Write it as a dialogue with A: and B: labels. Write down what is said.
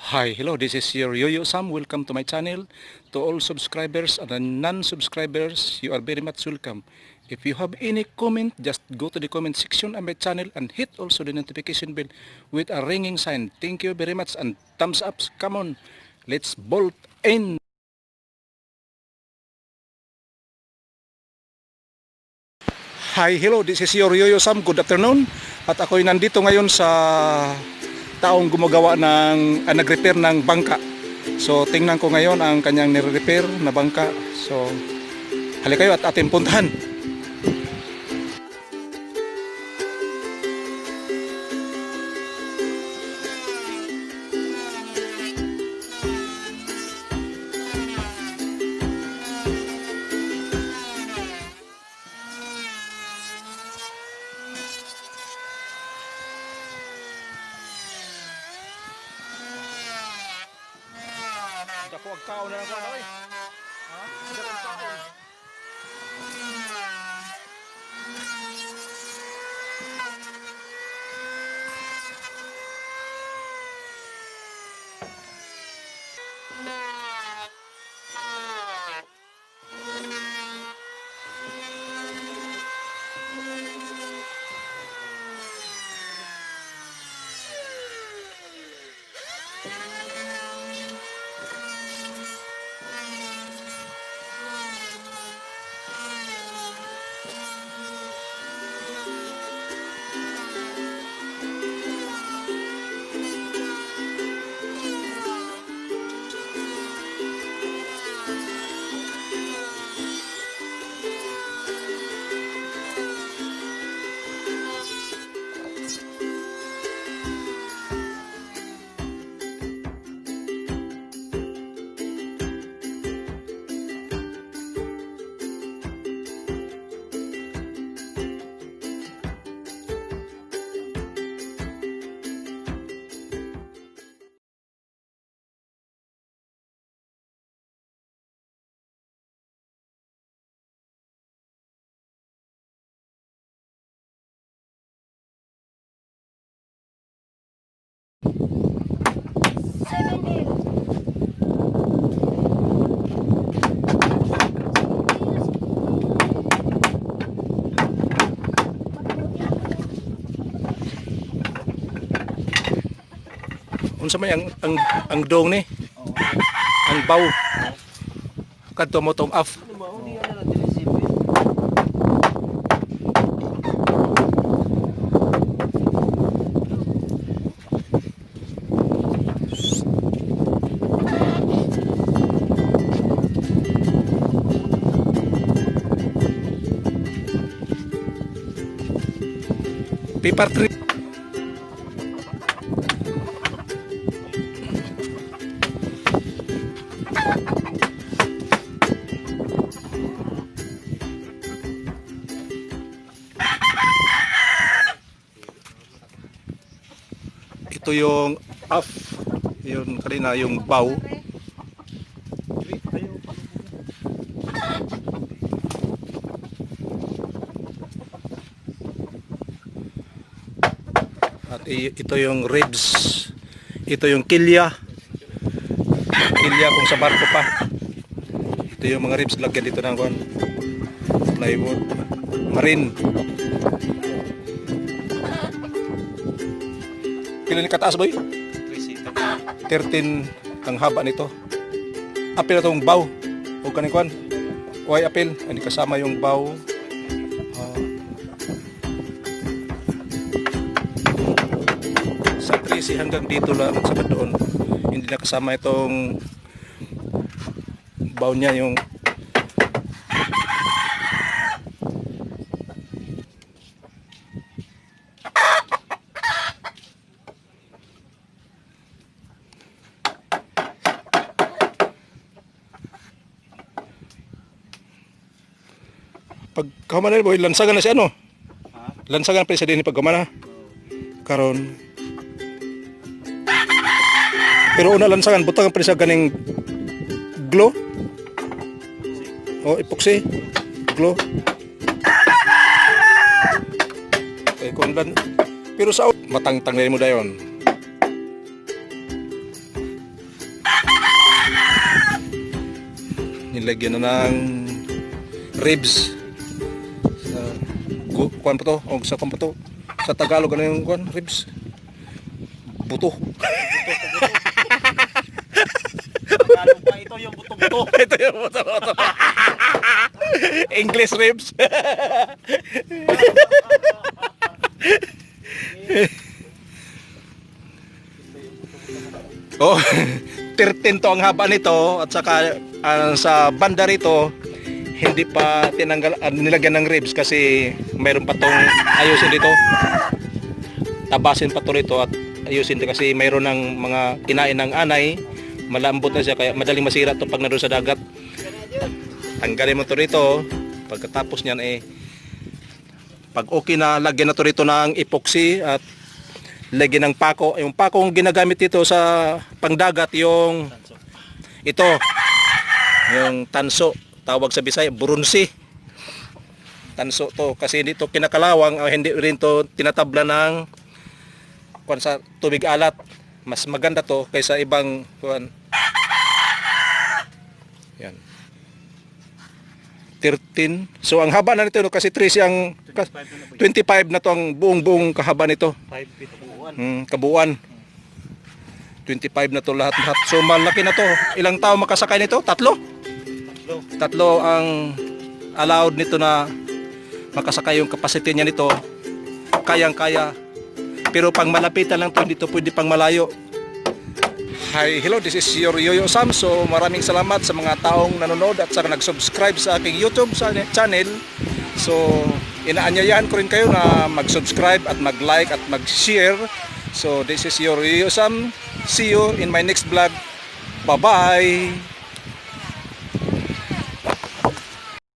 A: Hi, hello, this is your Yoyo Sam. Welcome to my channel. To all subscribers and non-subscribers, you are very much welcome. If you have any comment, just go to the comment section on my channel and hit also the notification bell with a ringing sign. Thank you very much and thumbs up. Come on, let's bolt in. Hi, hello, this is your Yoyo Sam. Good afternoon. At ako'y nandito ngayon sa taong gumagawa ng nag-repair ng bangka. So tingnan ko ngayon ang kanyang nire-repair na bangka. So halika kayo at ating puntahan. Dako ang kaon na lang ko na oy. Ha? Dako ang kaon. Unsa may ang dong ni? Ang baw. Kadto mo tong off. Paper trip. Ito yung off, yun kanina yung bow. At ito yung ribs, ito yung kilya kung sa barko pa. Ito yung mga ribs, lagyan dito ng plywood, marine. Pila ni kataas boy? 13 ang haba nito. Apil na itong bow. Huwag ka ni kwan. Huwag apil. Hindi kasama yung bow. Sa 13 hanggang dito lang sa doon. Hindi na kasama itong bow niya yung pagkamana boy, lansagan na siya ano? Lansagan pa siya din pagkamana. Karon. Pero una lansagan, butang pa siya ganing glow. O epoxy, glow. Okay, kung pero sa matangtang na mo dayon. nilagyan na ng ribs. Kuan pa to, o sa kuan pa to. Sa Tagalog ano yung kuan, ribs? Buto.
B: Tagalog pa ito yung buto-buto.
A: Ito yung buto-buto. English ribs. Oh, 13 to ang haba nito at saka sa banda rito hindi pa tinanggal nilagyan ng ribs kasi mayroon pa tong ayusin dito. Tabasin pa to rito at ayusin dito kasi mayroon ng mga kinain ng anay, malambot na siya kaya madaling masira to pag naroon sa dagat. Tanggalin mo to rito, pagkatapos niyan pag okay na lagyan na to rito ng epoxy at lagyan ng pako. Yung pakong ginagamit dito sa pangdagat yung ito, yung tanso, tawag sa Bisaya, burunsi. Tanso to kasi hindi to kinakalawang o hindi rin to tinatabla ng kuan sa tubig alat. Mas maganda to kaysa ibang kuan. Yan. 13. So ang haba na nito no, kasi 3 ang 25 na to ang buong kahaba nito.
B: 5 feet buuan.
A: Kabuuan. 25 na to lahat. So malaki na to. Ilang tao makasakay nito? 3? Tatlo ang allowed nito na makasakay yung capacity niya nito. Kayang-kaya. Pero pang malapitan lang to, dito pwede pang malayo. Hi, hello, this is your Yoyo Sam. So maraming salamat sa mga taong nanonood at sa nag-subscribe sa aking YouTube channel. So inaanyayahan ko rin kayo na mag-subscribe at mag-like at mag-share. So this is your Yoyo Sam. See you in my next vlog. Bye-bye!